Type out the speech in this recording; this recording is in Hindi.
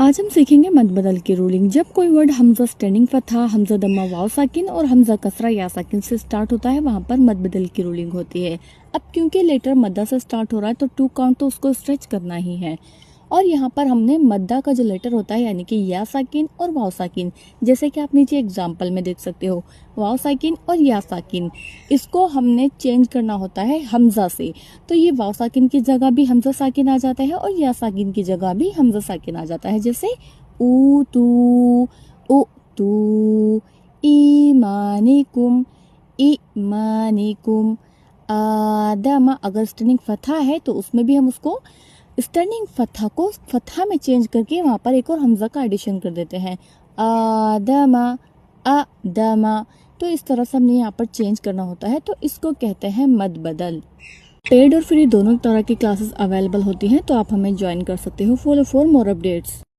आज हम सीखेंगे मद बदल की रूलिंग। जब कोई वर्ड हमजा स्टैंडिंग फतहा, हमजा दम्मा वाव साकिन और हमजा कसरा या साकिन से स्टार्ट होता है, वहाँ पर मद बदल की रूलिंग होती है। अब क्योंकि लेटर मद्दा से स्टार्ट हो रहा है तो टू काउंट तो उसको स्ट्रेच करना ही है। और यहाँ पर हमने मद्दा का जो लेटर होता है यानी कि या साकिन और वाव साकिन, जैसे कि आप नीचे एग्जाम्पल में देख सकते हो, वाव साकिन और या साकिन, इसको हमने चेंज करना होता है हमजा से। तो ये वाव साकिन की जगह भी हमजा साकिन आ जाता है और या साकिन की जगह भी हमजा साकिन आ जाता है, जैसे ऊ तू ईमानिकुम ईमानिकुम। आदमा अगर स्टैंडिंग फतहा है तो उसमें भी हम उसको स्टैंडिंग फतहा को फतहा में चेंज करके वहाँ पर एक और हमजा का एडिशन कर देते हैं, आदमा आदमा। तो इस तरह से हमने यहाँ पर चेंज करना होता है, तो इसको कहते हैं मद बदल। पेड और फ्री दोनों तरह की क्लासेस अवेलेबल होती हैं, तो आप हमें ज्वाइन कर सकते हो। Follow for more updates.